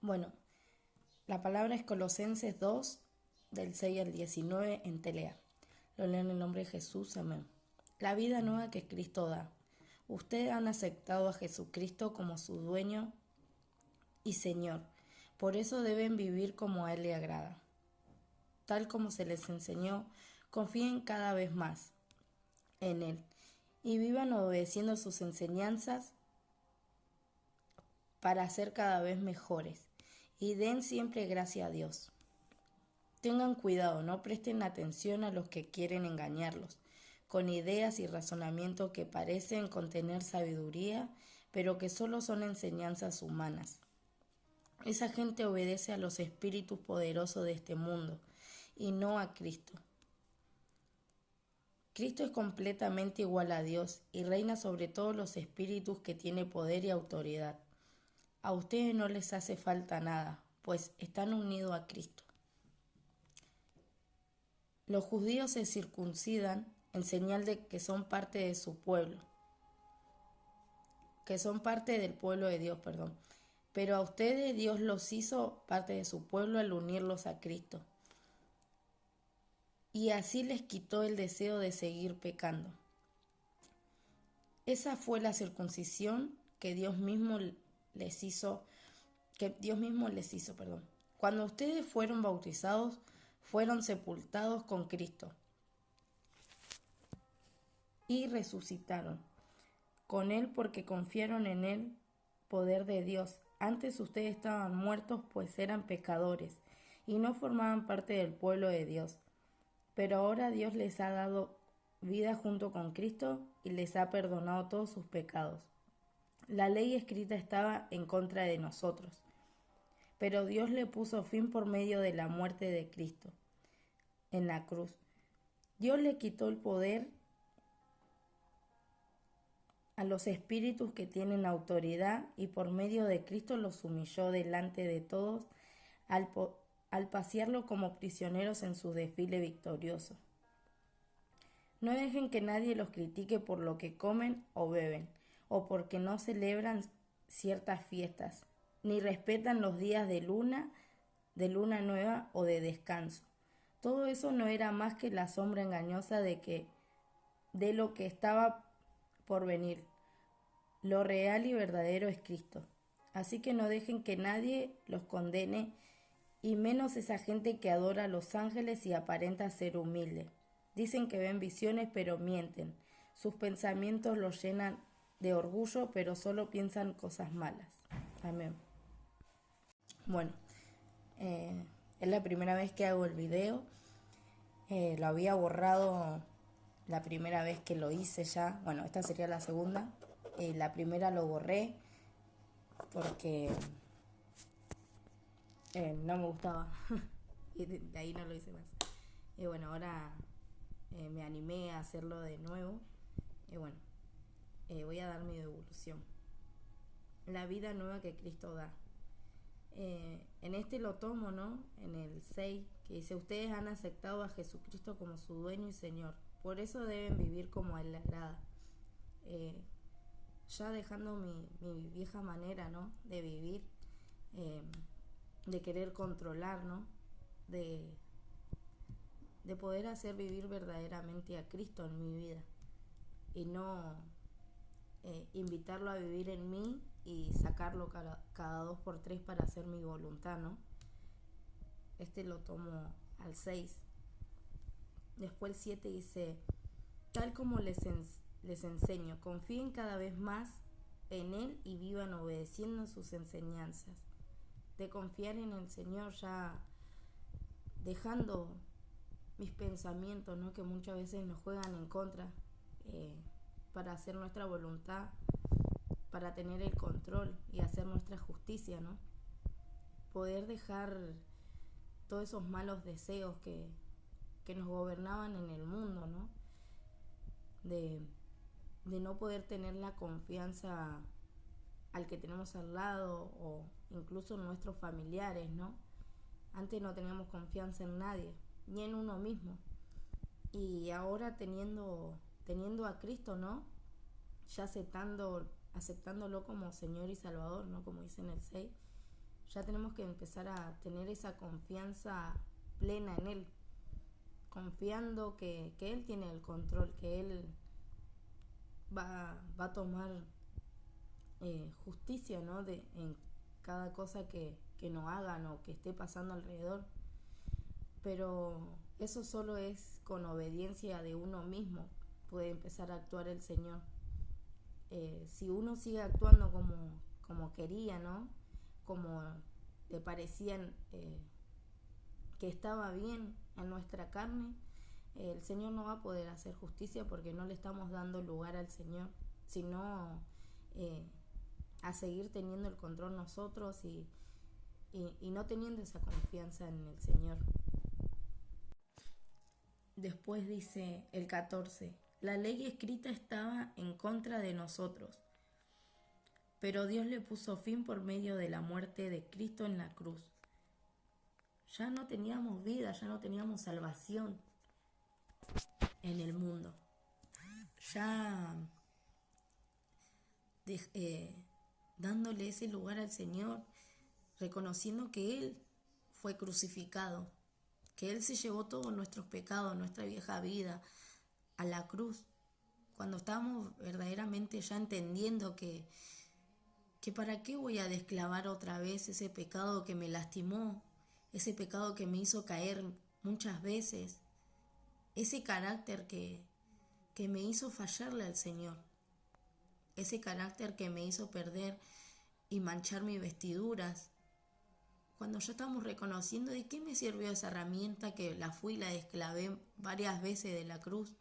Bueno, la palabra es Colosenses 2, del 6 al 19 en Telea. Lo leo en el nombre de Jesús, amén. La vida nueva que Cristo da. Ustedes han aceptado a Jesucristo como su dueño y Señor. Por eso deben vivir como a Él le agrada. Tal como se les enseñó, confíen cada vez más en Él y vivan obedeciendo sus enseñanzas para ser cada vez mejores. Y den siempre gracia a Dios. Tengan cuidado, no presten atención a los que quieren engañarlos, con ideas y razonamientos que parecen contener sabiduría, pero que solo son enseñanzas humanas. Esa gente obedece a los espíritus poderosos de este mundo y no a Cristo. Cristo es completamente igual a Dios y reina sobre todos los espíritus que tiene poder y autoridad. A ustedes no les hace falta nada, pues están unidos a Cristo. Los judíos se circuncidan en señal de que son parte de su pueblo, que son parte del pueblo de Dios, perdón. Pero a ustedes Dios los hizo parte de su pueblo al unirlos a Cristo. Y así les quitó el deseo de seguir pecando. Esa fue la circuncisión que Dios mismo les hizo, perdón. Cuando ustedes fueron bautizados, fueron sepultados con Cristo y resucitaron con Él porque confiaron en el poder de Dios. Antes ustedes estaban muertos pues eran pecadores y no formaban parte del pueblo de Dios. Pero ahora Dios les ha dado vida junto con Cristo y les ha perdonado todos sus pecados. La ley escrita estaba en contra de nosotros, pero Dios le puso fin por medio de la muerte de Cristo en la cruz. Dios le quitó el poder a los espíritus que tienen autoridad y por medio de Cristo los humilló delante de todos al pasearlo como prisioneros en su desfile victorioso. No dejen que nadie los critique por lo que comen o beben, o porque no celebran ciertas fiestas, ni respetan los días de luna nueva o de descanso. Todo eso no era más que la sombra engañosa de lo que estaba por venir. Lo real y verdadero es Cristo. Así que no dejen que nadie los condene, y menos esa gente que adora a los ángeles y aparenta ser humilde. Dicen que ven visiones, pero mienten. Sus pensamientos los llenan de orgullo, pero solo piensan cosas malas. Amén. Bueno, es la primera vez que hago el video. Lo había borrado la primera vez que lo hice ya. Bueno, esta sería la segunda. La primera lo borré porque no me gustaba. Y de ahí no lo hice más. Y bueno, ahora me animé a hacerlo de nuevo. Y bueno, voy a dar mi devolución. La vida nueva que Cristo da. En este lo tomo, ¿no? En el 6, que dice: ustedes han aceptado a Jesucristo como su dueño y Señor. Por eso deben vivir como a Él le agrada. Ya dejando mi vieja manera, ¿no? De vivir, de querer controlar, ¿no? De poder hacer vivir verdaderamente a Cristo en mi vida y no invitarlo a vivir en mí y sacarlo cada 2 por 3 para hacer mi voluntad, ¿no? Este lo tomo al 6. Después el 7 dice: tal como les enseño, confíen cada vez más en Él y vivan obedeciendo sus enseñanzas. De confiar en el Señor, ya dejando mis pensamientos, ¿no? Que muchas veces nos juegan en contra, para hacer nuestra voluntad, para tener el control y hacer nuestra justicia, ¿no? Poder dejar todos esos malos deseos que nos gobernaban en el mundo, ¿no? De no poder tener la confianza al que tenemos al lado o incluso en nuestros familiares, ¿no? Antes no teníamos confianza en nadie, ni en uno mismo. Y ahora teniendo a Cristo, ¿no? Ya aceptándolo como Señor y Salvador, ¿no? Como dice en el 6, Ya tenemos que empezar a tener esa confianza plena en Él, confiando que Él tiene el control, que Él va a tomar justicia, ¿no? En cada cosa que no hagan o que esté pasando alrededor. Pero eso solo es con obediencia de uno mismo, puede empezar a actuar el Señor. Si uno sigue actuando como quería, ¿no? Como le parecían que estaba bien en nuestra carne, el Señor no va a poder hacer justicia porque no le estamos dando lugar al Señor, sino a seguir teniendo el control nosotros y no teniendo esa confianza en el Señor. Después dice el 14, la ley escrita estaba en contra de nosotros, pero Dios le puso fin por medio de la muerte de Cristo en la cruz. Ya no teníamos vida, ya no teníamos salvación en el mundo. Ya dándole ese lugar al Señor, reconociendo que Él fue crucificado, que Él se llevó todos nuestros pecados, nuestra vieja vida a la cruz. Cuando estábamos verdaderamente ya entendiendo que para qué voy a desclavar otra vez ese pecado que me lastimó, ese pecado que me hizo caer muchas veces, ese carácter que me hizo fallarle al Señor, ese carácter que me hizo perder y manchar mis vestiduras. Cuando ya estamos reconociendo de qué me sirvió esa herramienta que la fui y la desclavé varias veces de la cruz,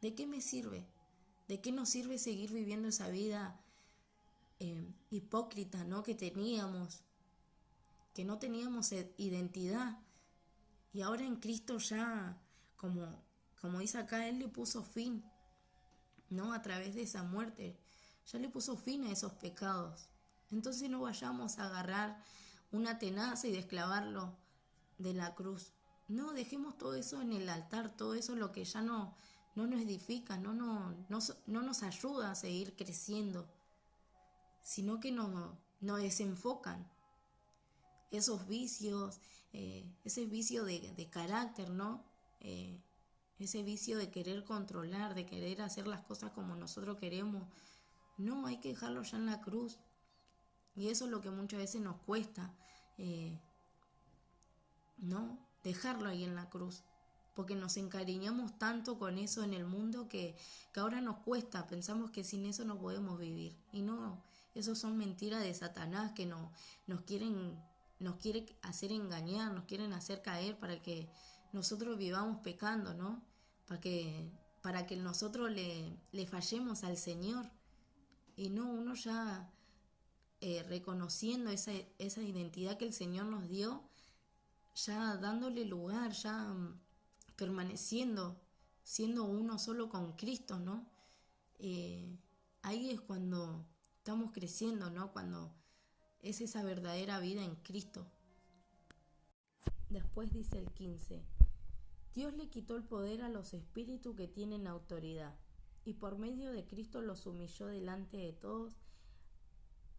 ¿de qué me sirve? ¿De qué nos sirve seguir viviendo esa vida hipócrita, ¿no? Que teníamos, que no teníamos identidad, y ahora en Cristo ya, como dice acá, Él le puso fin, ¿no? A través de esa muerte, ya le puso fin a esos pecados. Entonces no vayamos a agarrar una tenaza y desclavarlo de la cruz. No, dejemos todo eso en el altar, todo eso lo que ya no nos edifica, no nos ayuda a seguir creciendo, sino que nos desenfocan. Esos vicios, ese vicio de carácter, ¿no? Ese vicio de querer controlar, de querer hacer las cosas como nosotros queremos. No, hay que dejarlo ya en la cruz. Y eso es lo que muchas veces nos cuesta, ¿no? Dejarlo ahí en la cruz. Porque nos encariñamos tanto con eso en el mundo que ahora nos cuesta. Pensamos que sin eso no podemos vivir. Y no, eso son mentiras de Satanás que nos quiere hacer engañar, nos quieren hacer caer para que nosotros vivamos pecando, ¿no? Para que nosotros le fallemos al Señor. Y no, uno ya reconociendo esa identidad que el Señor nos dio, ya dándole lugar, ya permaneciendo, siendo uno solo con Cristo, ¿no? Ahí es cuando estamos creciendo, ¿no? Cuando es esa verdadera vida en Cristo. Después dice el 15, Dios le quitó el poder a los espíritus que tienen autoridad, y por medio de Cristo los humilló delante de todos,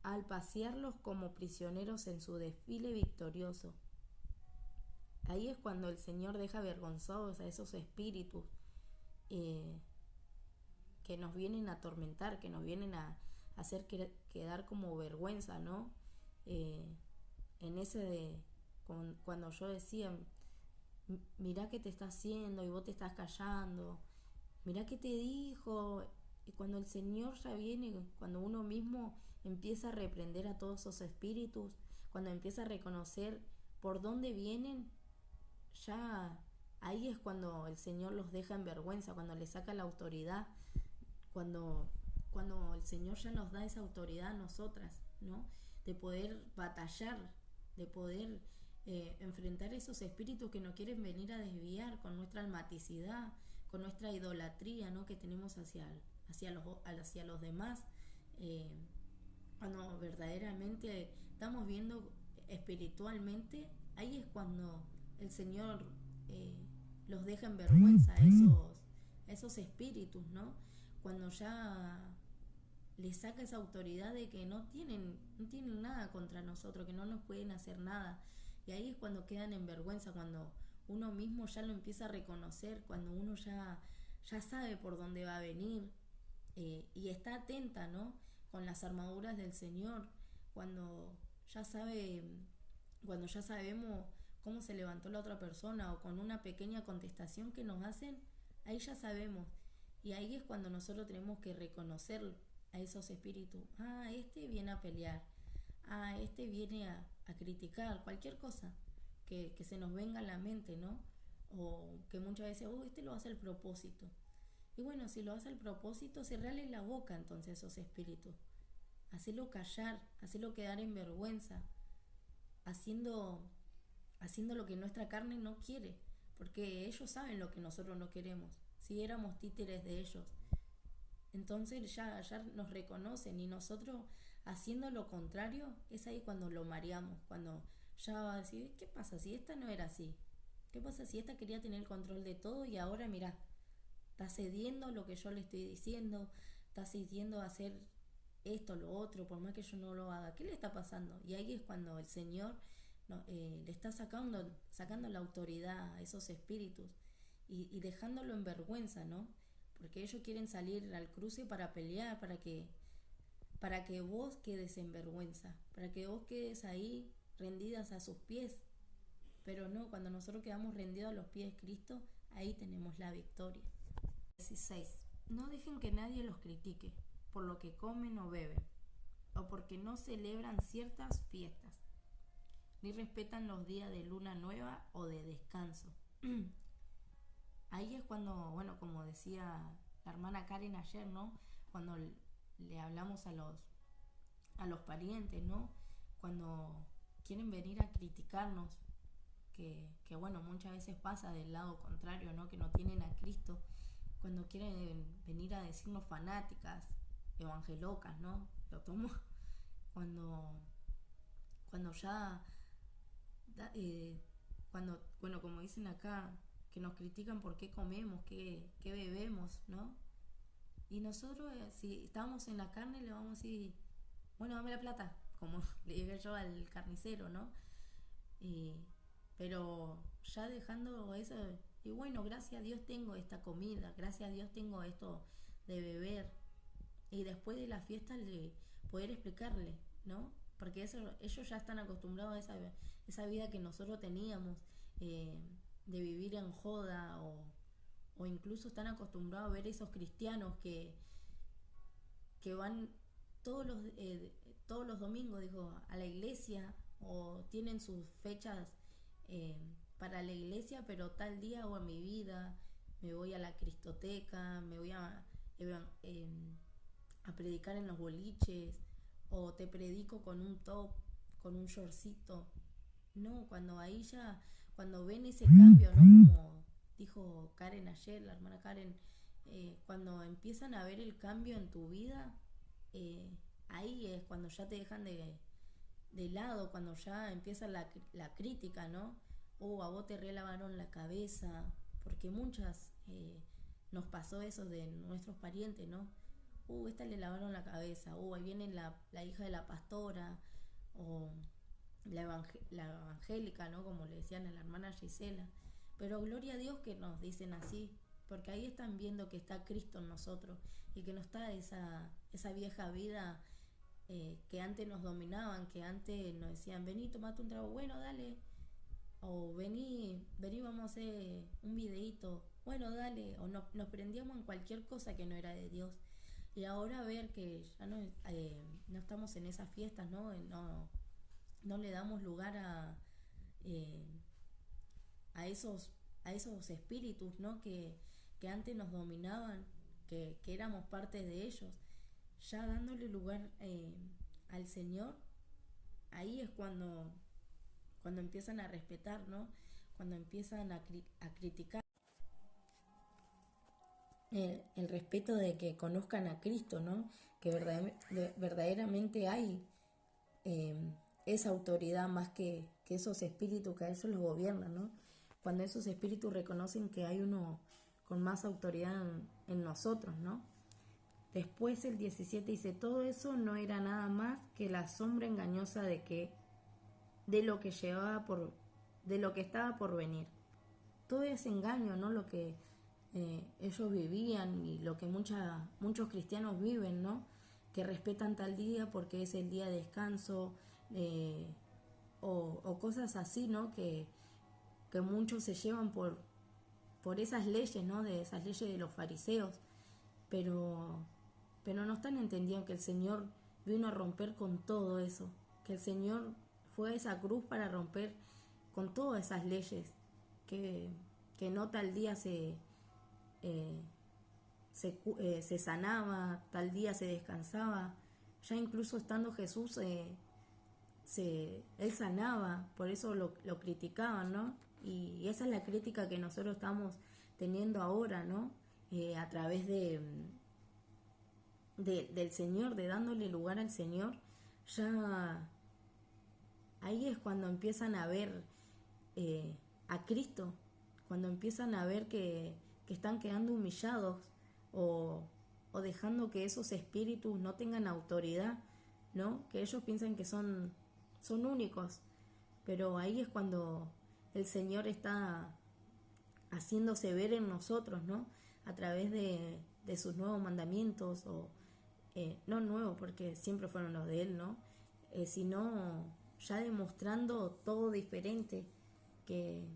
al pasearlos como prisioneros en su desfile victorioso. Ahí es cuando el Señor deja avergonzados a esos espíritus que nos vienen a atormentar, que nos vienen a hacer quedar como vergüenza, ¿no? En ese de cuando yo decía, mirá qué te está haciendo y vos te estás callando, mirá qué te dijo. Y cuando el Señor ya viene, cuando uno mismo empieza a reprender a todos esos espíritus, cuando empieza a reconocer por dónde vienen, ya ahí es cuando el Señor los deja en vergüenza, cuando le saca la autoridad, cuando el Señor ya nos da esa autoridad a nosotras, ¿no? De poder batallar, de poder enfrentar esos espíritus que nos quieren venir a desviar con nuestra almaticidad, con nuestra idolatría, ¿no? Que tenemos hacia los demás. Cuando verdaderamente estamos viendo espiritualmente, ahí es cuando el Señor los deja en vergüenza, esos espíritus, ¿no? Cuando ya les saca esa autoridad de que no tienen nada contra nosotros, que no nos pueden hacer nada. Y ahí es cuando quedan en vergüenza, cuando uno mismo ya lo empieza a reconocer, cuando uno ya sabe por dónde va a venir, y está atenta, ¿no? Con las armaduras del Señor, cuando ya sabe, cuando ya sabemos cómo se levantó la otra persona o con una pequeña contestación que nos hacen, ahí ya sabemos. Y ahí es cuando nosotros tenemos que reconocer a esos espíritus. Ah, este viene a pelear. Ah, este viene a criticar cualquier cosa que se nos venga a la mente, ¿no? O que muchas veces, este lo hace al propósito. Y bueno, si lo hace al propósito, cerrale la boca entonces a esos espíritus. Hacelo callar, hacelo quedar en vergüenza, haciendo, haciendo lo que nuestra carne no quiere, porque ellos saben lo que nosotros no queremos. Si éramos títeres de ellos, entonces ya nos reconocen, y nosotros haciendo lo contrario, es ahí cuando lo mareamos, cuando ya va a decir, ¿qué pasa si esta no era así? ¿Qué pasa si esta quería tener el control de todo y ahora mirá, está cediendo a lo que yo le estoy diciendo, está cediendo a hacer esto, lo otro, por más que yo no lo haga? ¿Qué le está pasando? Y ahí es cuando el Señor no, le está sacando la autoridad a esos espíritus, y dejándolo en vergüenza, ¿no? Porque ellos quieren salir al cruce para pelear, para que vos quedes en vergüenza, para que vos quedes ahí rendidas a sus pies. Pero no, cuando nosotros quedamos rendidos a los pies de Cristo, ahí tenemos la victoria. 16. No dejen que nadie los critique por lo que comen o beben, o porque no celebran ciertas fiestas, ni respetan los días de luna nueva o de descanso. Ahí es cuando, bueno, como decía la hermana Karen ayer, ¿no? Cuando le hablamos a los parientes, ¿no? Cuando quieren venir a criticarnos, que bueno, muchas veces pasa del lado contrario, ¿no? Que no tienen a Cristo, cuando quieren venir a decirnos fanáticas, evangelocas, ¿no? Lo tomo cuando ya, cuando, bueno, como dicen acá, que nos critican por qué comemos, qué bebemos, ¿no? Y nosotros, si estamos en la carne, le vamos a decir, bueno, dame la plata, como le dije yo al carnicero, ¿no? Pero ya dejando eso, y bueno, gracias a Dios tengo esta comida, gracias a Dios tengo esto de beber, y después de la fiesta de poder explicarle, ¿no? Porque ellos ya están acostumbrados a esa vida que nosotros teníamos, de vivir en joda, o incluso están acostumbrados a ver esos cristianos que van todos los domingos, digo, a la iglesia, o tienen sus fechas para la iglesia, pero tal día hago en mi vida, me voy a la cristoteca, me voy a predicar en los boliches, o te predico con un top, con un shortcito. No, cuando ven ese cambio, ¿no? Como dijo Karen ayer, la hermana Karen, cuando empiezan a ver el cambio en tu vida, ahí es cuando ya te dejan de lado, cuando ya empieza la crítica, ¿no? A vos te relavaron la cabeza, porque muchas nos pasó eso de nuestros parientes, ¿no? Esta le lavaron la cabeza, ahí viene la hija de la pastora, o la evangélica, ¿no? Como le decían a la hermana Gisela. Pero gloria a Dios que nos dicen así, porque ahí están viendo que está Cristo en nosotros, y que no está esa vieja vida que antes nos dominaban, que antes nos decían, vení, tomate un trago, bueno, dale, o vení, vamos a hacer un videíto, bueno, dale, o nos prendíamos en cualquier cosa que no era de Dios. Y ahora ver que ya no estamos en esas fiestas, ¿no? No le damos lugar a esos espíritus, ¿no? Que antes nos dominaban, que éramos parte de ellos, ya dándole lugar al Señor. Ahí es cuando empiezan a respetar, ¿no? Cuando empiezan a criticar. El respeto de que conozcan a Cristo, ¿no? Que verdaderamente hay esa autoridad, más que esos espíritus que a ellos los gobiernan, ¿no? Cuando esos espíritus reconocen que hay uno con más autoridad en nosotros, ¿no? Después el 17 dice, todo eso no era nada más que la sombra engañosa de lo que de lo que estaba por venir. Todo ese engaño, ¿no? Lo que ellos vivían y lo que muchos cristianos viven, ¿no? Que respetan tal día porque es el día de descanso, o cosas así, ¿no? Que muchos se llevan por esas leyes, ¿no? De esas leyes de los fariseos, pero, pero no están entendiendo que el Señor vino a romper con todo eso, que el Señor fue a esa cruz para romper con todas esas leyes, que no tal día eh, se sanaba, tal día se descansaba, ya incluso estando Jesús, él sanaba, por eso lo criticaban, ¿no? Y esa es la crítica que nosotros estamos teniendo ahora, ¿no? A través del Señor, de dándole lugar al Señor, ya ahí es cuando empiezan a ver a Cristo, cuando empiezan a ver que están quedando humillados o, o dejando que esos espíritus no tengan autoridad, ¿no? Que ellos piensan que son únicos, pero ahí es cuando el Señor está haciéndose ver en nosotros, ¿no? A través de sus nuevos mandamientos, o no nuevos porque siempre fueron los de Él, ¿no? Sino ya demostrando todo diferente, que,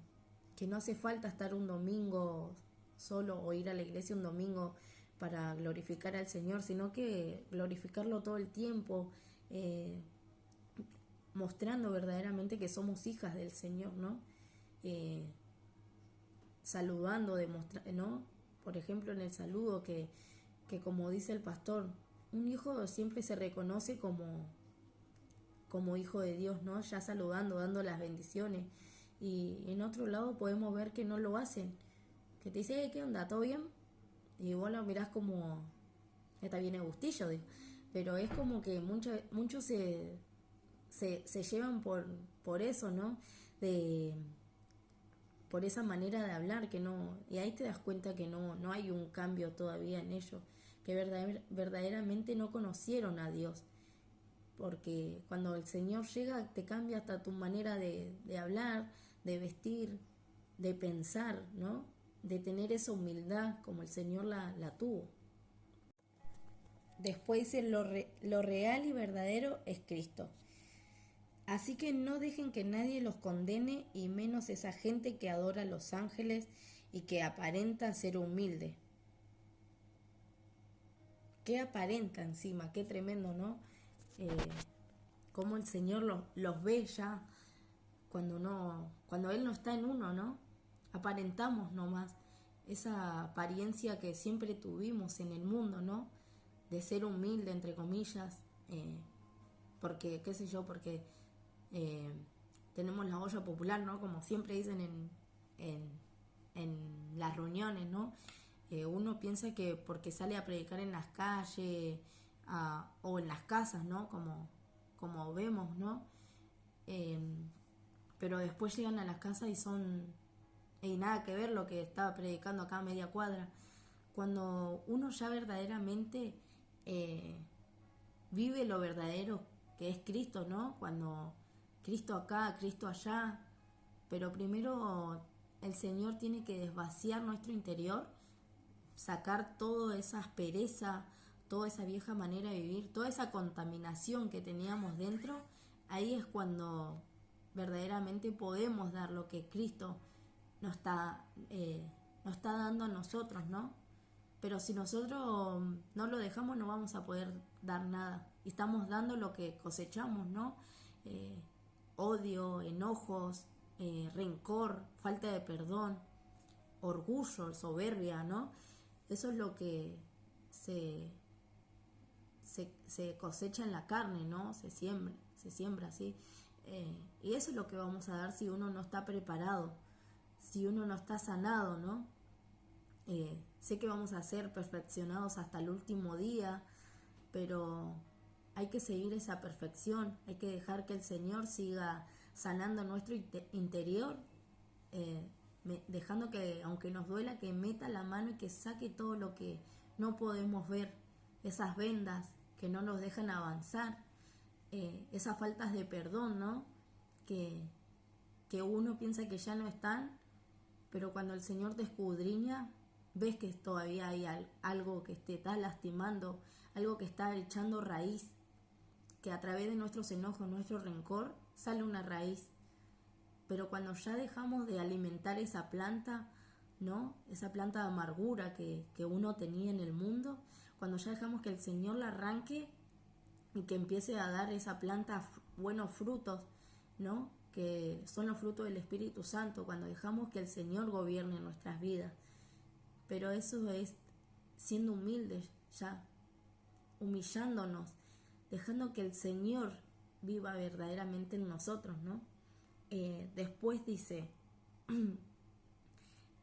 que no hace falta estar un domingo solo o ir a la iglesia un domingo para glorificar al Señor, sino que glorificarlo todo el tiempo, mostrando verdaderamente que somos hijas del Señor, ¿no? Eh, Saludando, ¿no? Por ejemplo, en el saludo, que como dice el pastor, un hijo siempre se reconoce como hijo de Dios, ¿no? Ya saludando, dando las bendiciones. Y en otro lado podemos ver que no lo hacen, que te dice, ¿qué onda? ¿Todo bien? Y vos lo mirás como, está bien el gustillo, digo. Pero es como que muchos se llevan por eso, ¿no? Por esa manera de hablar, que no, y ahí te das cuenta que no hay un cambio todavía en ellos, que verdaderamente no conocieron a Dios, porque cuando el Señor llega te cambia hasta tu manera de hablar, de vestir, de pensar, ¿no? De tener esa humildad como el Señor la tuvo. Después dice, lo real y verdadero es Cristo. Así que no dejen que nadie los condene, y menos esa gente que adora a los ángeles y que aparenta ser humilde. Qué aparenta encima, qué tremendo, ¿no? Eh, Cómo el Señor los ve ya cuando Él no está en uno, ¿no? Aparentamos nomás esa apariencia que siempre tuvimos en el mundo, ¿no? De ser humilde, entre comillas, porque, qué sé yo, porque eh, tenemos la olla popular, ¿no? Como siempre dicen en las reuniones, ¿no? Uno piensa que porque sale a predicar en las calles, o en las casas, ¿no? Como vemos, ¿no? Eh, pero después llegan a las casas y nada que ver lo que estaba predicando acá a media cuadra. Cuando uno ya verdaderamente vive lo verdadero que es Cristo, ¿no? Cuando Cristo acá, Cristo allá, pero primero el Señor tiene que desvaciar nuestro interior, sacar toda esa aspereza, toda esa vieja manera de vivir, toda esa contaminación que teníamos dentro. Ahí es cuando verdaderamente podemos dar lo que Cristo nos está dando a nosotros, ¿no? Pero si nosotros no lo dejamos, no vamos a poder dar nada. Y estamos dando lo que cosechamos, ¿no? Odio, enojos, rencor, falta de perdón, orgullo, soberbia, ¿no? Eso es lo que se cosecha en la carne, ¿no? Se siembra así. Y eso es lo que vamos a dar si uno no está preparado, si uno no está sanado, ¿no? Sé que vamos a ser perfeccionados hasta el último día, pero hay que seguir esa perfección, hay que dejar que el Señor siga sanando nuestro interior, dejando que, aunque nos duela, que meta la mano y que saque todo lo que no podemos ver, esas vendas que no nos dejan avanzar, esas faltas de perdón, ¿no? Que uno piensa que ya no están, pero cuando el Señor te escudriña, ves que todavía hay algo que te está lastimando, algo que está echando raíz, que a través de nuestros enojos, nuestro rencor, sale una raíz. Pero cuando ya dejamos de alimentar esa planta, ¿no? Esa planta de amargura que uno tenía en el mundo, cuando ya dejamos que el Señor la arranque y que empiece a dar esa planta buenos frutos, ¿no? Que son los frutos del Espíritu Santo, cuando dejamos que el Señor gobierne nuestras vidas. Pero eso es siendo humildes ya, humillándonos, dejando que el Señor viva verdaderamente en nosotros, ¿no? Después dice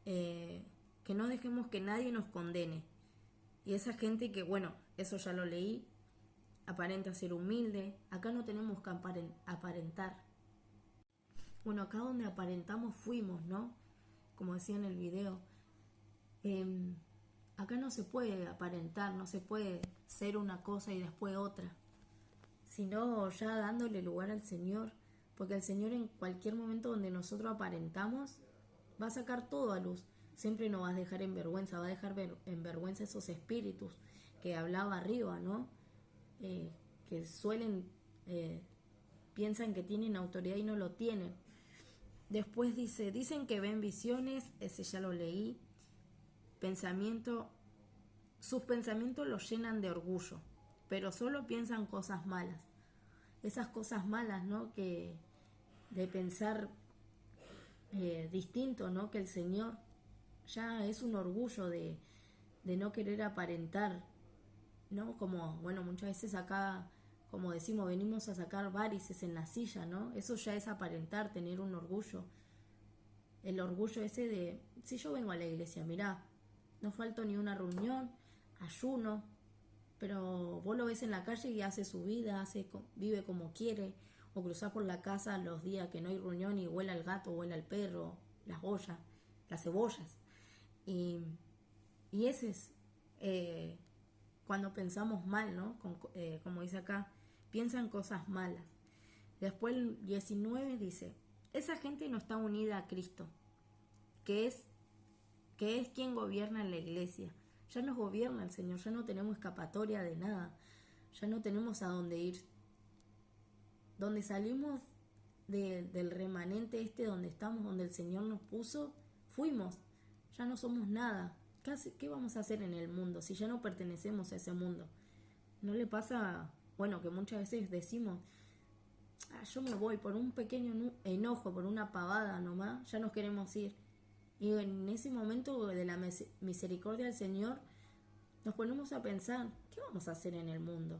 que no dejemos que nadie nos condene. Y esa gente que, bueno, eso ya lo leí, aparenta ser humilde. Acá no tenemos que aparentar. Bueno, acá donde aparentamos fuimos, ¿no? Como decía en el video. Acá no se puede aparentar, no se puede ser una cosa y después otra, sino ya dándole lugar al Señor, porque el Señor en cualquier momento donde nosotros aparentamos va a sacar todo a luz. Siempre nos va a dejar en vergüenza, va a dejar en vergüenza esos espíritus que hablaba arriba, ¿no? Que suelen, piensan que tienen autoridad y no lo tienen. Después dicen que ven visiones, ese ya lo leí. Sus pensamientos los llenan de orgullo, pero solo piensan cosas malas. Esas cosas malas, ¿no? Que de pensar distinto, ¿no? Que el Señor, ya es un orgullo de no querer aparentar, ¿no? Como, bueno, muchas veces acá, como decimos, venimos a sacar varices en la silla, ¿no? Eso ya es aparentar, tener un orgullo. El orgullo ese de, si yo vengo a la iglesia, mirá, no falto ni una reunión, ayuno, pero vos lo ves en la calle y hace su vida, vive como quiere, o cruzás por la casa los días que no hay reunión y huele al gato, huele al perro, las ollas, las cebollas. Y ese es cuando pensamos mal, ¿no? Como dice acá, piensan cosas malas. Después el 19 dice, esa gente no está unida a Cristo, que es quien gobierna en la iglesia. Ya nos gobierna el Señor, ya no tenemos escapatoria de nada, ya no tenemos a dónde ir. Donde salimos del remanente donde estamos, donde el Señor nos puso, fuimos, ya no somos nada. ¿Qué vamos a hacer en el mundo si ya no pertenecemos a ese mundo? ¿No le pasa, bueno, que muchas veces decimos, yo me voy por un pequeño enojo, por una pavada nomás, ya nos queremos ir? Y en ese momento de la misericordia del Señor nos ponemos a pensar, ¿qué vamos a hacer en el mundo?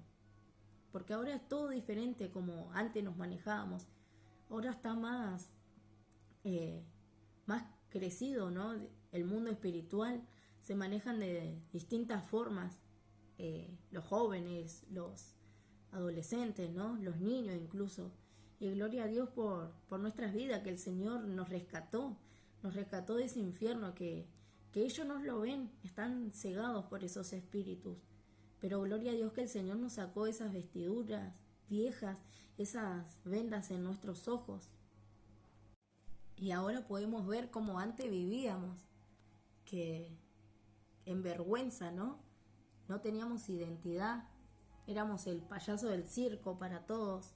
Porque ahora es todo diferente como antes nos manejábamos. Ahora está más crecido, ¿no? El mundo espiritual se manejan de distintas formas. Los jóvenes, los adolescentes, ¿no? Los niños incluso. Y gloria a Dios por nuestras vidas, que el Señor nos rescató de ese infierno, que ellos no lo ven, están cegados por esos espíritus. Pero gloria a Dios que el Señor nos sacó esas vestiduras viejas, esas vendas en nuestros ojos. Y ahora podemos ver cómo antes vivíamos, que en vergüenza, ¿no? No teníamos identidad, éramos el payaso del circo para todos.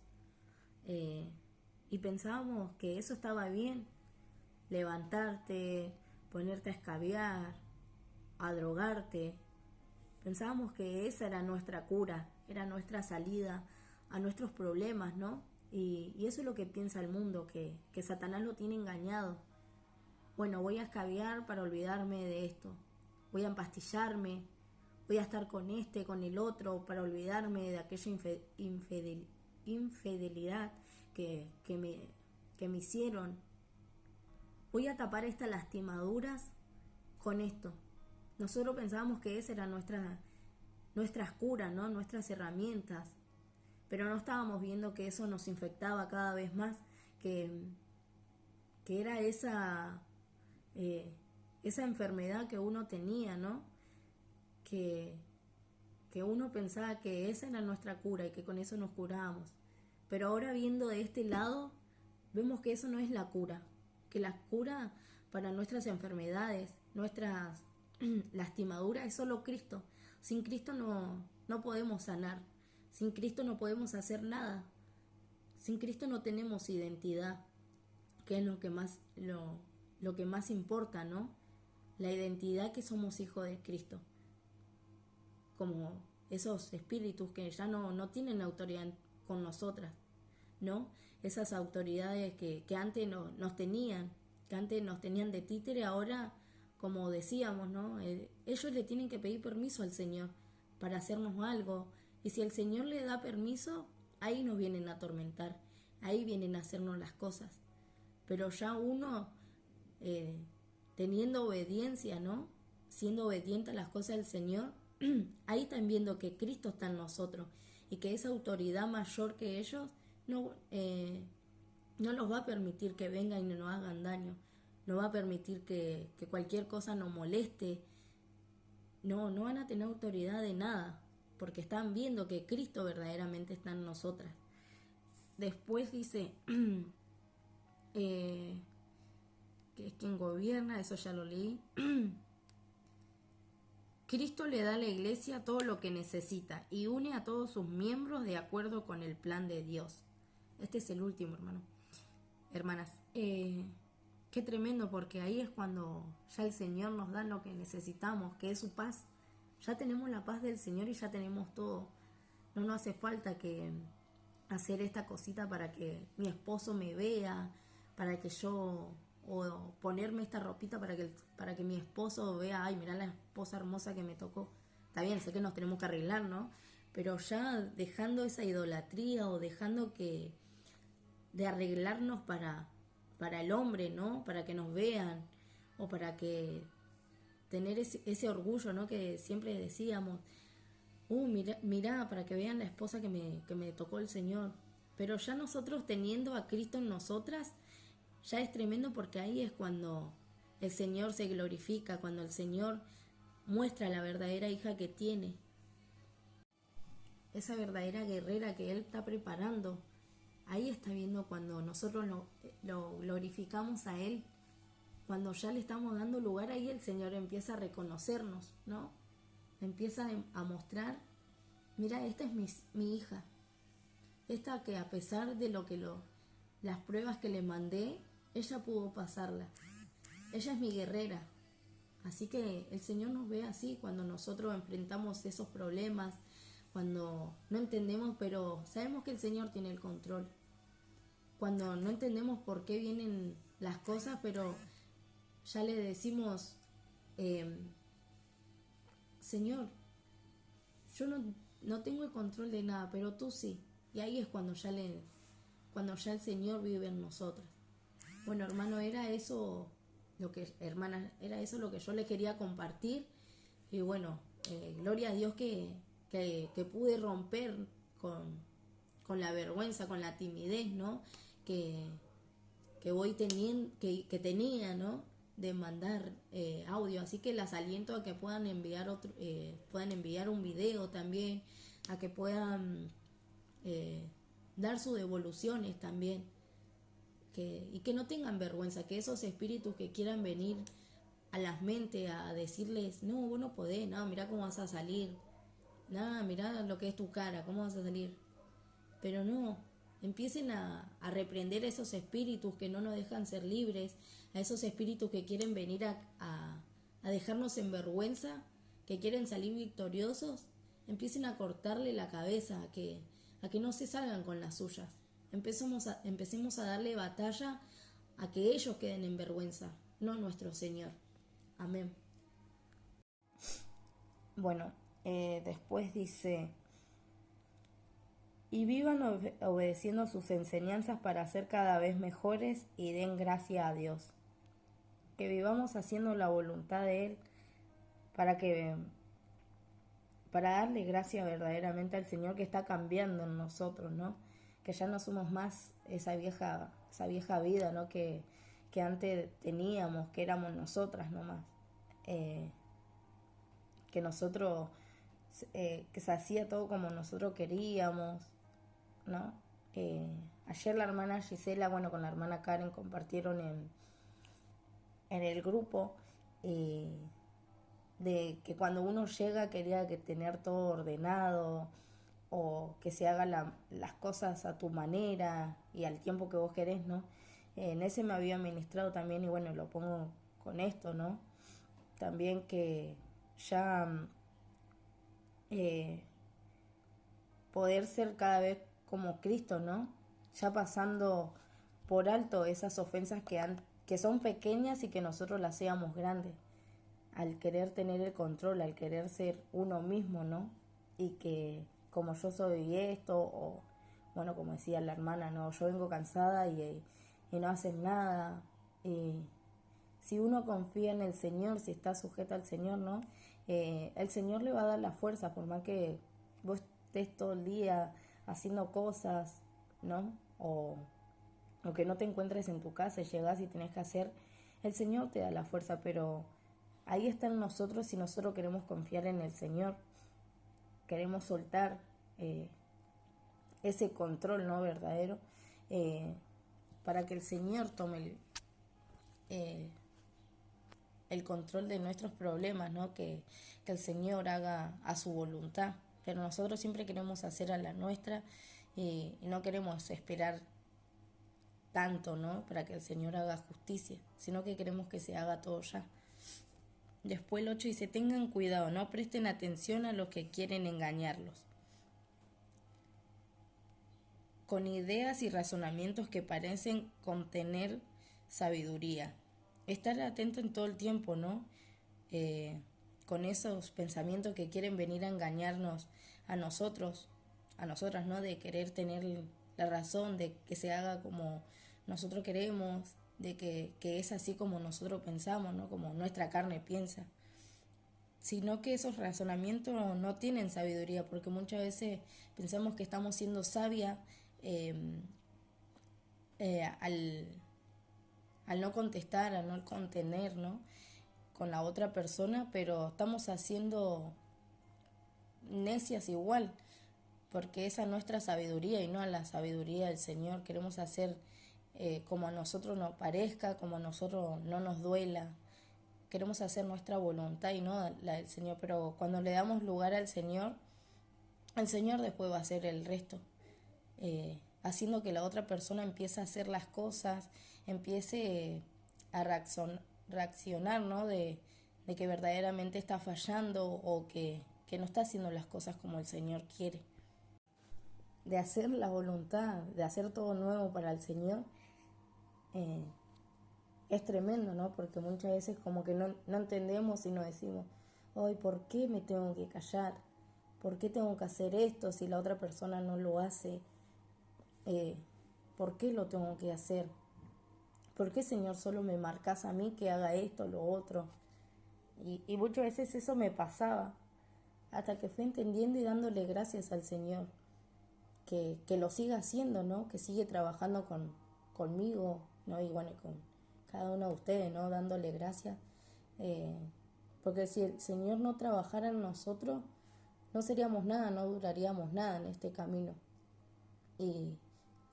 Y pensábamos que eso estaba bien, levantarte, ponerte a escabiar, a drogarte. Pensábamos que esa era nuestra cura, era nuestra salida a nuestros problemas, ¿no? Y eso es lo que piensa el mundo, que Satanás lo tiene engañado. Bueno, voy a escabiar para olvidarme de esto. Voy a empastillarme, voy a estar con con el otro, para olvidarme de aquella infidelidad que me hicieron. Voy a tapar estas lastimaduras con esto. Nosotros pensábamos que esas eran nuestras curas, ¿no? Nuestras herramientas. Pero no estábamos viendo que eso nos infectaba cada vez más, que era esa enfermedad que uno tenía, ¿no? Que que uno pensaba que esa era nuestra cura y que con eso nos curábamos. Pero ahora viendo de este lado, vemos que eso no es la cura, que la cura para nuestras enfermedades, nuestras lastimaduras, es solo Cristo. Sin Cristo no podemos sanar, sin Cristo no podemos hacer nada, sin Cristo no tenemos identidad, que es lo que más importa, ¿no? La identidad que somos hijos de Cristo, como esos espíritus que ya no tienen autoridad con nosotras, ¿no? Esas autoridades que antes nos tenían, que antes nos tenían de títere, ahora, como decíamos, ¿no? Ellos le tienen que pedir permiso al Señor para hacernos algo, y si el Señor le da permiso, ahí nos vienen a atormentar, ahí vienen a hacernos las cosas. Pero ya uno, teniendo obediencia, ¿no? Siendo obediente a las cosas del Señor, ahí están viendo que Cristo está en nosotros y que esa autoridad mayor que ellos no los va a permitir que vengan y nos hagan daño, no va a permitir que cualquier cosa nos moleste, no van a tener autoridad de nada, porque están viendo que Cristo verdaderamente está en nosotras. Después dice que es quien gobierna, eso ya lo leí. Cristo le da a la iglesia todo lo que necesita y une a todos sus miembros de acuerdo con el plan de Dios. Este es el último, hermanas. Qué tremendo, porque ahí es cuando ya el Señor nos da lo que necesitamos, que es su paz. Ya tenemos la paz del Señor y ya tenemos todo. No nos hace falta que hacer esta cosita para que mi esposo me vea, para que yo, o ponerme esta ropita para que mi esposo vea, ay, mirá la esposa hermosa que me tocó. Está bien, sé que nos tenemos que arreglar, ¿no? Pero ya dejando esa idolatría o dejando de arreglarnos para el hombre, ¿no? Para que nos vean, o para que tener ese orgullo, ¿no? Que siempre decíamos, mirá, para que vean la esposa que me tocó el Señor. Pero ya nosotros teniendo a Cristo en nosotras, ya es tremendo, porque ahí es cuando el Señor se glorifica, cuando el Señor muestra la verdadera hija que tiene, esa verdadera guerrera que Él está preparando. Ahí está viendo cuando nosotros lo glorificamos a Él, cuando ya le estamos dando lugar, ahí el Señor empieza a reconocernos, ¿no? Empieza a mostrar, mira, esta es mi hija, esta que a pesar de las pruebas que le mandé, ella pudo pasarla, ella es mi guerrera. Así que el Señor nos ve así cuando nosotros enfrentamos esos problemas, cuando no entendemos, pero sabemos que el Señor tiene el control. Cuando no entendemos por qué vienen las cosas, pero ya le decimos, Señor, yo no tengo el control de nada, pero tú sí. Y ahí es cuando ya el Señor vive en nosotros. Bueno, hermano, era eso lo que yo le quería compartir. Y bueno, gloria a Dios que pude romper con la vergüenza, con la timidez, ¿no? Que voy teniendo, que tenía, ¿no? De mandar audio. Así que las aliento a que puedan enviar un video también, a que puedan dar sus devoluciones también, y que no tengan vergüenza, que esos espíritus que quieran venir a las mentes a decirles, no, vos no podés, no, mirá cómo vas a salir, nada, mirá lo que es tu cara, cómo vas a salir. Pero no, empiecen a reprender a esos espíritus que no nos dejan ser libres, a esos espíritus que quieren venir a dejarnos en vergüenza, que quieren salir victoriosos. Empiecen a cortarle la cabeza, a que no se salgan con las suyas. Empecemos a darle batalla a que ellos queden en vergüenza, no nuestro Señor. Amén. Bueno, después dice, y vivan obedeciendo sus enseñanzas para ser cada vez mejores y den gracia a Dios. Que vivamos haciendo la voluntad de Él para darle gracia verdaderamente al Señor, que está cambiando en nosotros, ¿no? Que ya no somos más esa vieja vida, ¿no? Que antes teníamos, que éramos nosotras nomás. Que nosotros que se hacía todo como nosotros queríamos, ¿no? Ayer la hermana Gisela, bueno, con la hermana Karen compartieron en el grupo eh, de que cuando uno llega quería que tener todo ordenado o que se hagan las cosas a tu manera y al tiempo que vos querés, ¿no? En ese me había ministrado también y bueno, lo pongo con esto, ¿no? También que ya eh, poder ser cada vez como Cristo, ¿no? Ya pasando por alto esas ofensas que son pequeñas y que nosotros las seamos grandes, al querer tener el control, al querer ser uno mismo, ¿no? Y que como yo soy esto, o bueno, como decía la hermana, ¿no? Yo vengo cansada y no hacen nada. Si uno confía en el Señor, si está sujeta al Señor, ¿no? El Señor le va a dar la fuerza, por más que vos estés todo el día haciendo cosas, ¿no? O que no te encuentres en tu casa y llegas y tenés que hacer, el Señor te da la fuerza, pero ahí está en nosotros si nosotros queremos confiar en el Señor, queremos soltar ese control, ¿no? Verdadero, eh, para que el Señor tome el control de nuestros problemas, ¿no? Que el Señor haga a su voluntad. Pero nosotros siempre queremos hacer a la nuestra y no queremos esperar tanto, ¿no? Para que el Señor haga justicia, sino que queremos que se haga todo ya. Después el 8 dice, tengan cuidado, no presten atención a los que quieren engañarlos, con ideas y razonamientos que parecen contener sabiduría. Estar atento en todo el tiempo, ¿no? Con esos pensamientos que quieren venir a engañarnos a nosotros, a nosotras, ¿no? De querer tener la razón, de que se haga como nosotros queremos, de que es así como nosotros pensamos, ¿no? Como nuestra carne piensa. Sino que esos razonamientos no tienen sabiduría, porque muchas veces pensamos que estamos siendo sabia eh, al no contestar, al no contener, ¿no? Con la otra persona, pero estamos haciendo necias igual, porque esa es nuestra sabiduría y no a la sabiduría del Señor. Queremos hacer como a nosotros nos parezca, como a nosotros no nos duela. Queremos hacer nuestra voluntad y no la del Señor, pero cuando le damos lugar al Señor, el Señor después va a hacer el resto, haciendo que la otra persona empiece a hacer las cosas, empiece a reaccionar, ¿no? De que verdaderamente está fallando o que no está haciendo las cosas como el Señor quiere. De hacer la voluntad, de hacer todo nuevo para el Señor, eh, es tremendo, ¿no? Porque muchas veces como que no entendemos y nos decimos, ay, ¿por qué me tengo que callar? ¿Por qué tengo que hacer esto si la otra persona no lo hace? ¿Por qué lo tengo que hacer? ¿Por qué, Señor, solo me marcas a mí que haga esto, lo otro? Y muchas veces eso me pasaba, hasta que fui entendiendo y dándole gracias al Señor, que lo siga haciendo, ¿no? Que sigue trabajando conmigo, ¿no? Y bueno, con cada uno de ustedes, ¿no? Dándole gracias. Porque si el Señor no trabajara en nosotros, no seríamos nada, no duraríamos nada en este camino. Y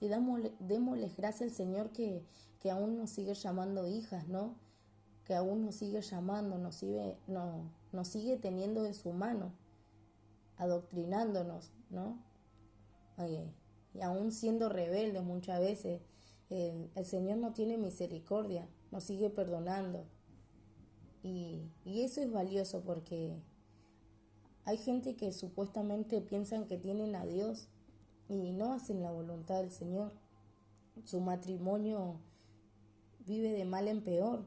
démosles gracias al Señor que aún nos sigue llamando hijas, ¿no? Que aún nos sigue llamando, nos sigue teniendo de su mano, adoctrinándonos, ¿no? Y aún siendo rebeldes muchas veces, el Señor no tiene misericordia, nos sigue perdonando. Y eso es valioso porque hay gente que supuestamente piensan que tienen a Dios y no hacen la voluntad del Señor. Su matrimonio vive de mal en peor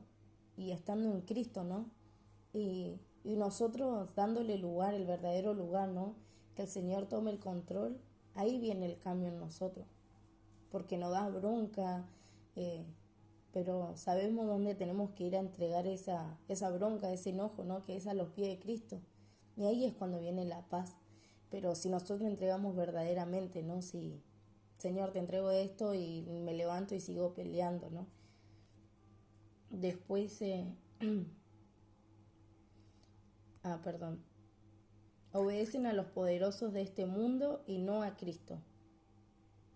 y estando en Cristo, ¿no? Y nosotros dándole lugar, el verdadero lugar, ¿no? Que el Señor tome el control, ahí viene el cambio en nosotros. Porque nos da bronca, pero sabemos dónde tenemos que ir a entregar esa bronca, ese enojo, ¿no? Que es a los pies de Cristo. Y ahí es cuando viene la paz. Pero si nosotros entregamos verdaderamente, ¿no? Si, Señor, te entrego esto y me levanto y sigo peleando, ¿no? Después, perdón. Obedecen a los poderosos de este mundo y no a Cristo.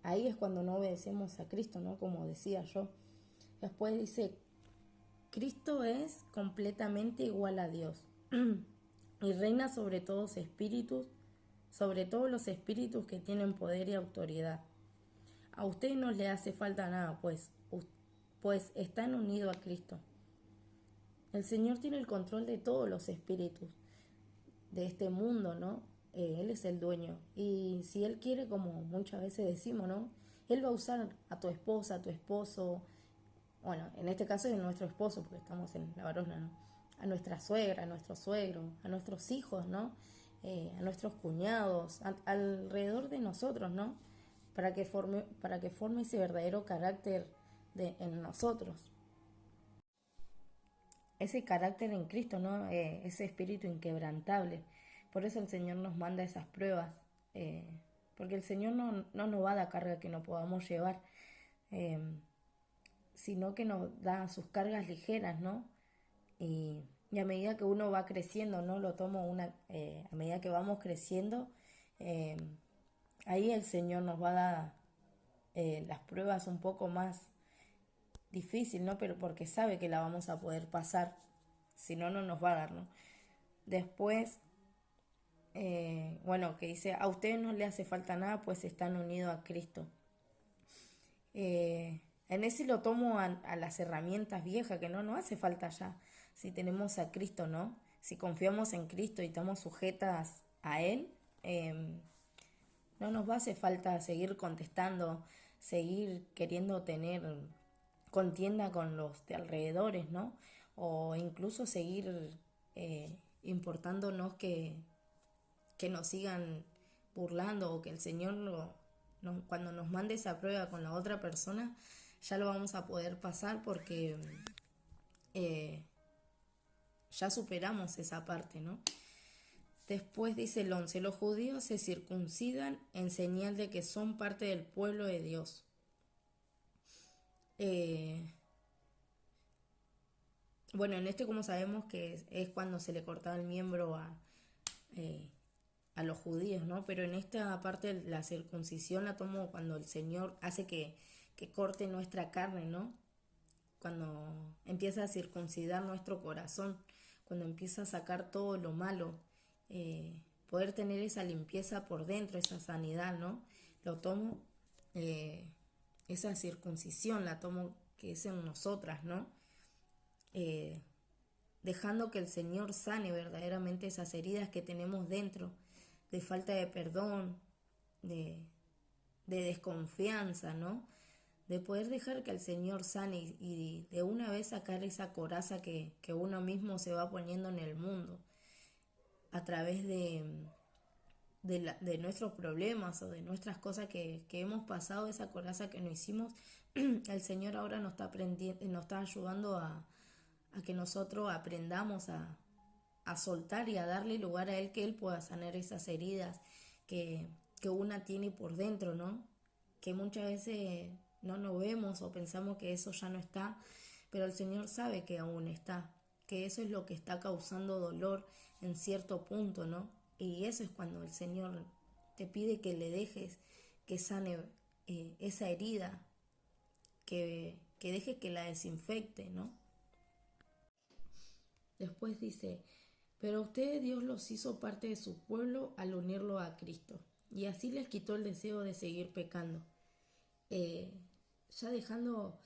Ahí es cuando no obedecemos a Cristo, ¿no? Como decía yo. Después dice, Cristo es completamente igual a Dios y reina sobre todos espíritus, sobre todos los espíritus que tienen poder y autoridad. A usted no le hace falta nada, pues están unidos a Cristo. El Señor tiene el control de todos los espíritus de este mundo, ¿no? Él es el dueño. Y si Él quiere, como muchas veces decimos, ¿no? Él va a usar a tu esposa, a tu esposo, bueno, en este caso es nuestro esposo, porque estamos en la varona, ¿no? A nuestra suegra, a nuestro suegro, a nuestros hijos, ¿no? A nuestros cuñados, alrededor de nosotros, ¿no? Para que forme ese verdadero carácter en nosotros. Ese carácter en Cristo, ¿no? Ese espíritu inquebrantable. Por eso el Señor nos manda esas pruebas, eh, porque el Señor no nos va a dar carga que no podamos llevar, eh, sino que nos da sus cargas ligeras, ¿no? Y a medida que uno va creciendo, ¿no? A medida que vamos creciendo, eh, ahí el Señor nos va a dar las pruebas un poco más difícil, ¿no? Pero porque sabe que la vamos a poder pasar, si no, no nos va a dar, ¿no? Después, bueno, que dice, a ustedes no le hace falta nada, pues están unidos a Cristo. En ese lo tomo a las herramientas viejas, que no hace falta ya. Si tenemos a Cristo, ¿no? Si confiamos en Cristo y estamos sujetas a Él, no nos va a hacer falta seguir contestando, seguir queriendo tener contienda con los de alrededores, ¿no? O incluso seguir importándonos que nos sigan burlando o que el Señor cuando nos mande esa prueba con la otra persona ya lo vamos a poder pasar porque ya superamos esa parte, ¿no? Después dice el 11, los judíos se circuncidan en señal de que son parte del pueblo de Dios. Bueno, en este como sabemos que es cuando se le cortaba el miembro a los judíos, ¿no? Pero en esta parte de la circuncisión la tomo cuando el Señor hace que corte nuestra carne, ¿no? Cuando empieza a circuncidar nuestro corazón, cuando empieza a sacar todo lo malo, poder tener esa limpieza por dentro, esa sanidad, ¿no? Lo tomo, esa circuncisión la tomo que es en nosotras, ¿no? Dejando que el Señor sane verdaderamente esas heridas que tenemos dentro, de falta de perdón, de, de desconfianza, ¿no? De poder dejar que el Señor sane y de una vez sacar esa coraza que uno mismo se va poniendo en el mundo a través de nuestros problemas o de nuestras cosas que hemos pasado, esa coraza que no hicimos, el Señor ahora nos está ayudando a que nosotros aprendamos a soltar y a darle lugar a Él, que Él pueda sanar esas heridas que una tiene por dentro, ¿no? Que muchas veces no nos vemos o pensamos que eso ya no está, pero el Señor sabe que aún está, que eso es lo que está causando dolor en cierto punto, ¿no? Y eso es cuando el Señor te pide que le dejes que sane esa herida, que dejes que la desinfecte, ¿no? Después dice, pero ustedes Dios los hizo parte de su pueblo al unirlo a Cristo, y así les quitó el deseo de seguir pecando. Ya dejando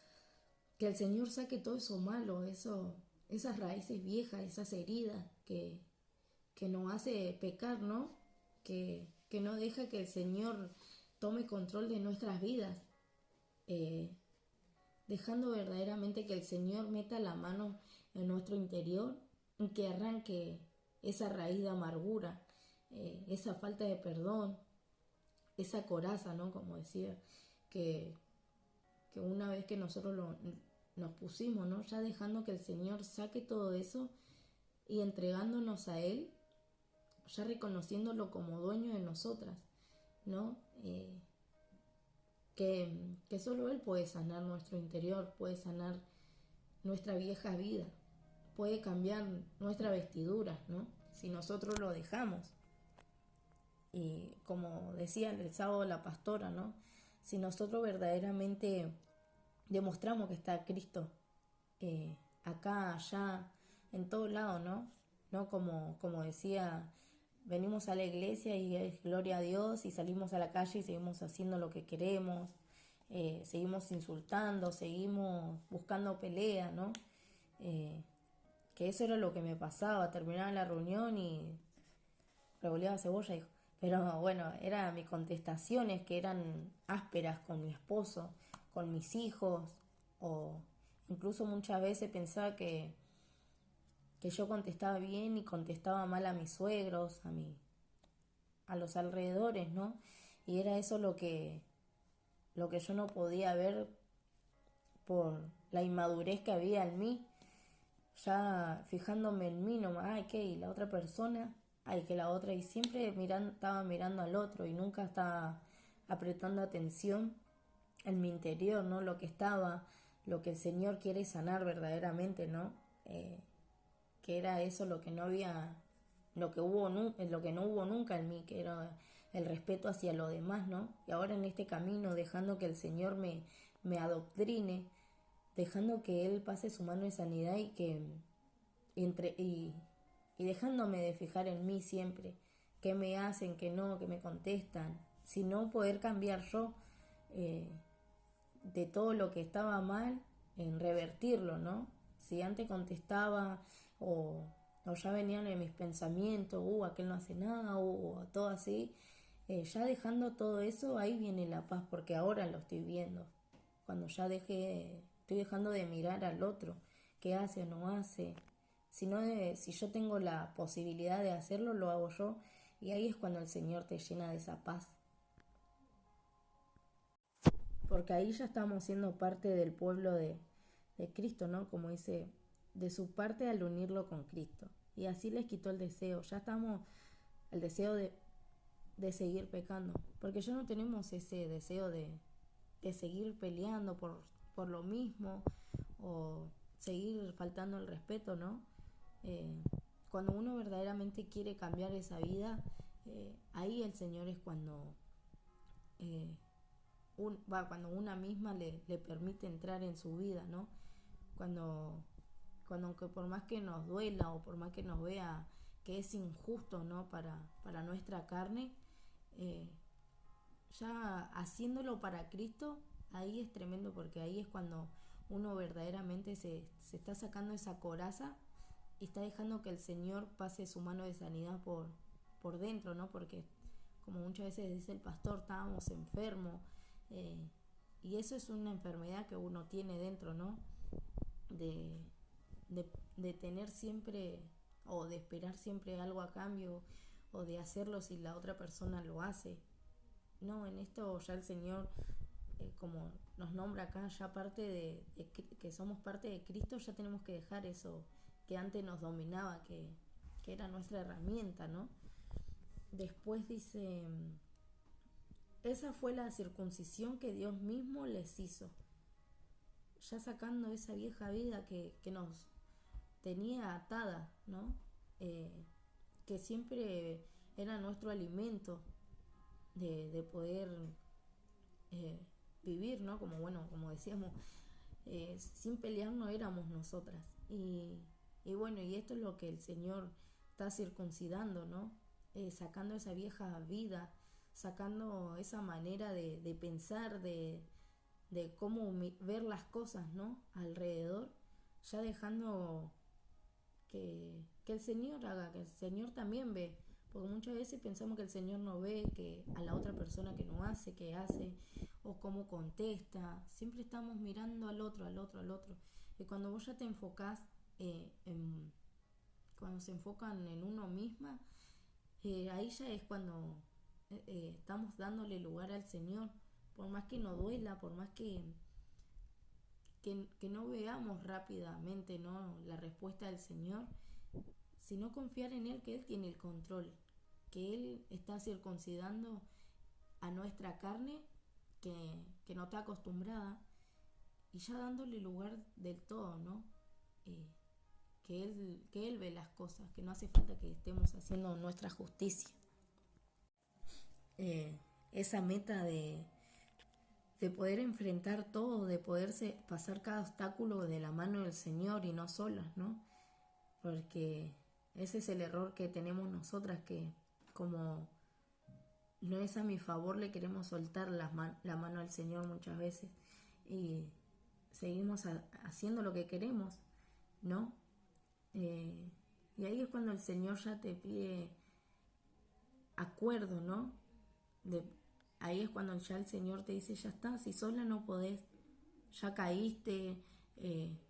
que el Señor saque todo eso malo, esas raíces viejas, esas heridas que nos hace pecar, ¿no? Que no deja que el Señor tome control de nuestras vidas, dejando verdaderamente que el Señor meta la mano en nuestro interior y que arranque esa raíz de amargura, esa falta de perdón, esa coraza, ¿no? Como decía, que una vez que nosotros nos pusimos, ¿no? Ya dejando que el Señor saque todo eso y entregándonos a Él, ya reconociéndolo como dueño de nosotras, ¿no? Que solo Él puede sanar nuestro interior, puede sanar nuestra vieja vida, puede cambiar nuestra vestidura, ¿no? Si nosotros lo dejamos. Y como decía el sábado la pastora, ¿no? Si nosotros verdaderamente demostramos que está Cristo acá, allá, en todo lado, ¿no? No como decía, venimos a la iglesia y es gloria a Dios y salimos a la calle y seguimos haciendo lo que queremos, seguimos insultando, seguimos buscando pelea, ¿no? Eh, que eso era lo que me pasaba, terminaba la reunión y revoleaba cebolla, hijo. Pero bueno, eran mis contestaciones que eran ásperas con mi esposo, con mis hijos, o incluso muchas veces pensaba que yo contestaba bien y contestaba mal a mis suegros, a los alrededores, ¿no? Y era eso lo que yo no podía ver por la inmadurez que había en mí, ya fijándome en mí nomás, ay, ¿qué? Y la otra persona, ay, que la otra, y siempre estaba mirando al otro y nunca estaba apretando atención en mi interior, ¿no? Lo que el Señor quiere sanar verdaderamente, ¿no? Que era eso lo que no había, lo que no hubo nunca en mí, que era el respeto hacia lo demás, ¿no? Y ahora en este camino, dejando que el Señor me adoctrine, dejando que Él pase su mano de sanidad entre, y, y dejándome de fijar en mí siempre, qué me hacen, qué no, qué me contestan, sino poder cambiar yo eh, de todo lo que estaba mal, en revertirlo, ¿no? Si antes contestaba o, o ya venían en mis pensamientos, aquel no hace nada, o todo así, ya dejando todo eso, ahí viene la paz, porque ahora lo estoy viendo. Cuando ya estoy dejando de mirar al otro, qué hace o no hace. Si yo tengo la posibilidad de hacerlo, lo hago yo. Y ahí es cuando el Señor te llena de esa paz. Porque ahí ya estamos siendo parte del pueblo de Cristo, ¿no? Como dice, de su parte al unirlo con Cristo. Y así les quitó el deseo. Ya estamos, el deseo de seguir pecando. Porque ya no tenemos ese deseo de seguir peleando por lo mismo o seguir faltando el respeto, ¿no? Eh, Cuando uno verdaderamente quiere cambiar esa vida, ahí el Señor es eh, cuando una misma le permite entrar en su vida, ¿no? Cuando, cuando aunque por más que nos duela o por más que nos vea que es injusto, ¿no? Para nuestra carne, eh, ya haciéndolo para Cristo, ahí es tremendo porque ahí es cuando uno verdaderamente se está sacando esa coraza y está dejando que el Señor pase su mano de sanidad por dentro, ¿no? Porque como muchas veces dice el pastor, estábamos enfermos eh, y eso es una enfermedad que uno tiene dentro, ¿no? De, de tener siempre o de esperar siempre algo a cambio o de hacerlo si la otra persona lo hace. No, en esto ya el Señor, como nos nombra acá, ya que somos parte de Cristo, ya tenemos que dejar eso que antes nos dominaba, que era nuestra herramienta, ¿no? Después dice, esa fue la circuncisión que Dios mismo les hizo, ya sacando esa vieja vida que nos tenía atada, ¿no? Que siempre era nuestro alimento de poder eh, vivir, ¿no? Como bueno, como decíamos, sin pelear no éramos nosotras. Y bueno, y esto es lo que el Señor está circuncidando, ¿no? Sacando esa vieja vida, sacando esa manera de pensar, de cómo ver las cosas, ¿no? Alrededor, ya dejando que el Señor haga, que el Señor también ve. Porque muchas veces pensamos que el Señor no ve, que a la otra persona que no hace, que hace, o cómo contesta. Siempre estamos mirando al otro, al otro, al otro. Y cuando vos ya te enfocás cuando se enfocan en uno misma, ahí ya es cuando estamos dándole lugar al Señor. Por más que nos duela, por más que no veamos rápidamente, ¿no? La respuesta del Señor, sino confiar en Él, que Él tiene el control, que Él está circuncidando a nuestra carne que no está acostumbrada y ya dándole lugar del todo, ¿no? Eh, que él ve las cosas, que no hace falta que estemos haciendo nuestra justicia. esa meta de poder enfrentar todo, de poderse pasar cada obstáculo de la mano del Señor y no solas, ¿no? Porque ese es el error que tenemos nosotras, que como no es a mi favor, le queremos soltar la mano al Señor muchas veces y seguimos haciendo lo que queremos, ¿no? Y ahí es cuando el Señor ya te pide acuerdo, ¿no? De, ahí es cuando ya el Señor te dice, ya está, si sola no podés, ya caíste,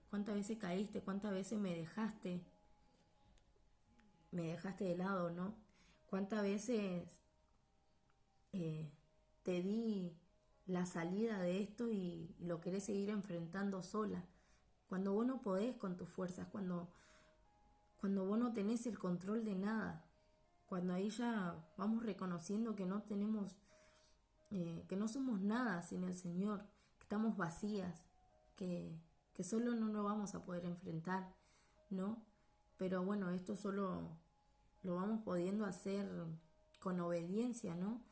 cuántas veces caíste, cuántas veces me dejaste de lado, ¿no? Cuántas veces eh, te di la salida de esto y lo querés seguir enfrentando sola. Cuando vos no podés con tus fuerzas, cuando vos no tenés el control de nada, cuando ahí ya vamos reconociendo que no tenemos, que no somos nada sin el Señor, que estamos vacías, que solo no nos vamos a poder enfrentar, ¿no? Pero bueno, esto solo lo vamos pudiendo hacer con obediencia, ¿no?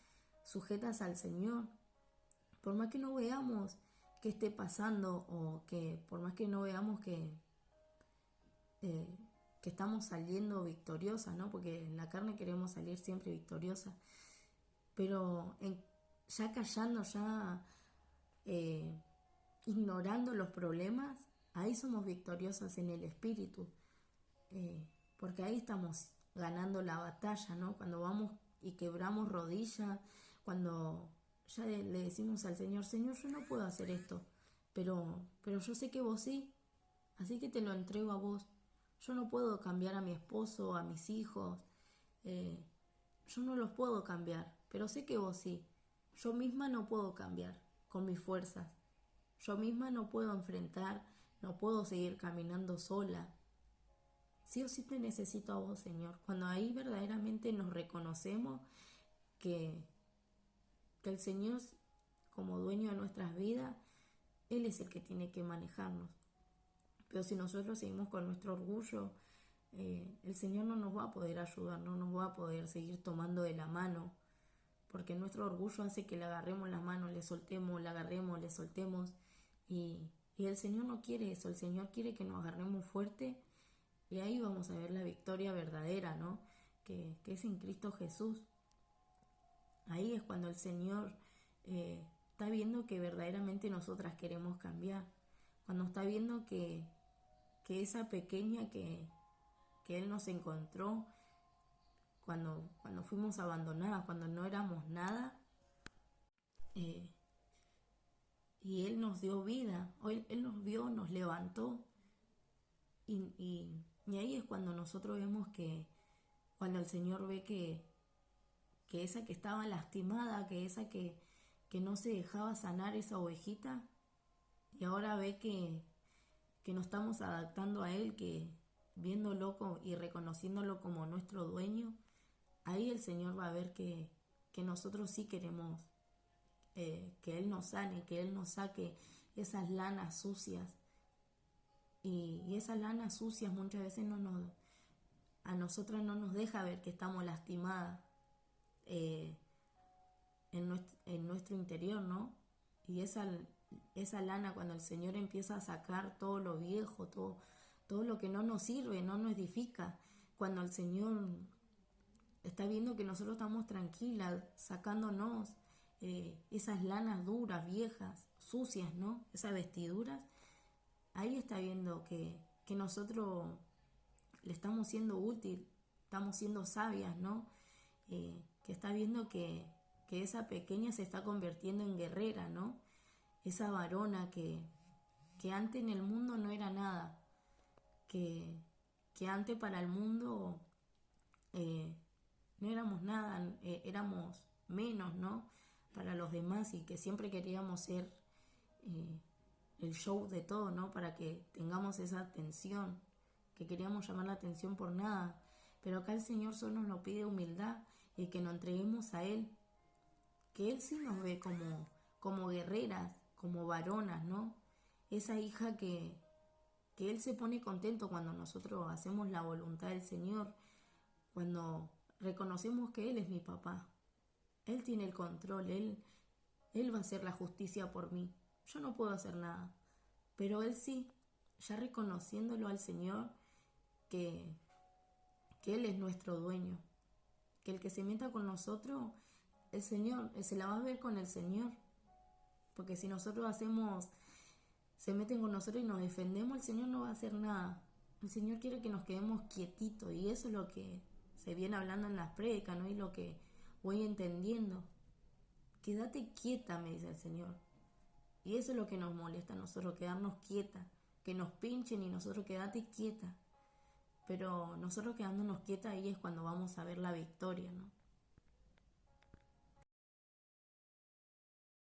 Sujetas al Señor. Por más que no veamos qué esté pasando o que por más que no veamos eh, que estamos saliendo victoriosas, ¿no? Porque en la carne queremos salir siempre victoriosas. Pero ya callando, ya eh, ignorando los problemas, ahí somos victoriosas en el espíritu. eh, Porque ahí estamos ganando la batalla, ¿no? Cuando vamos y quebramos rodillas, cuando ya le decimos al Señor, Señor, yo no puedo hacer esto, pero yo sé que vos sí, así que te lo entrego a vos. Yo no puedo cambiar a mi esposo, a mis hijos, eh, yo no los puedo cambiar, pero sé que vos sí. Yo misma no puedo cambiar con mis fuerzas. Yo misma no puedo enfrentar, no puedo seguir caminando sola. Sí o sí te necesito a vos, Señor. Cuando ahí verdaderamente nos reconocemos que, que el Señor, como dueño de nuestras vidas, Él es el que tiene que manejarnos. Pero si nosotros seguimos con nuestro orgullo, el Señor no nos va a poder ayudar, no nos va a poder seguir tomando de la mano, porque nuestro orgullo hace que le agarremos la mano, le soltemos, le agarremos, le soltemos, y el Señor no quiere eso, el Señor quiere que nos agarremos fuerte. Y ahí vamos a ver la victoria verdadera, ¿no? Que es en Cristo Jesús. Ahí es cuando el Señor está viendo que verdaderamente nosotras queremos cambiar. Cuando está viendo que esa pequeña que Él nos encontró cuando fuimos abandonadas, cuando no éramos nada, eh, y Él nos dio vida, Él nos vio, nos levantó. Y ahí es cuando nosotros vemos cuando el Señor ve que esa que estaba lastimada, que esa que no se dejaba sanar esa ovejita, y ahora ve que nos estamos adaptando a Él, que viéndolo y reconociéndolo como nuestro dueño, ahí el Señor va a ver que nosotros sí queremos que Él nos sane, que Él nos saque esas lanas sucias. Y esas lanas sucias muchas veces a nosotras no nos deja ver que estamos lastimadas eh, en nuestro interior, ¿no? Y esa lana, cuando el Señor empieza a sacar todo lo viejo, todo lo que no nos sirve, no nos edifica, cuando el Señor está viendo que nosotros estamos tranquilas, sacándonos esas lanas duras, viejas, sucias, ¿no? Esas vestiduras, ahí está viendo que nosotros le estamos siendo útil, estamos siendo sabias, ¿no? Que está viendo que esa pequeña se está convirtiendo en guerrera, ¿no? Esa varona que antes en el mundo no era nada, que antes para el mundo eh, no éramos nada, éramos menos, ¿no? Para los demás, y que siempre queríamos ser eh, el show de todo, ¿no? Para que tengamos esa atención, que queríamos llamar la atención por nada. Pero acá el Señor solo nos pide humildad y que nos entreguemos a Él, que Él sí nos ve como guerreras, como varonas, ¿no? Esa hija que Él se pone contento cuando nosotros hacemos la voluntad del Señor, cuando reconocemos que Él es mi papá, Él tiene el control, Él va a hacer la justicia por mí. Yo no puedo hacer nada, pero Él sí, ya reconociéndolo al Señor, que, que Él es nuestro dueño, que el que se meta con nosotros, el Señor, Él se la va a ver con el Señor, porque si nosotros se meten con nosotros y nos defendemos, el Señor no va a hacer nada. El Señor quiere que nos quedemos quietitos y eso es lo que se viene hablando en las prédicas, ¿no? Y lo que voy entendiendo. Quédate quieta, me dice el Señor. Y eso es lo que nos molesta a nosotros, quedarnos quietas, que nos pinchen y nosotros quédate quieta. Pero nosotros quedándonos quietas ahí es cuando vamos a ver la victoria, ¿no?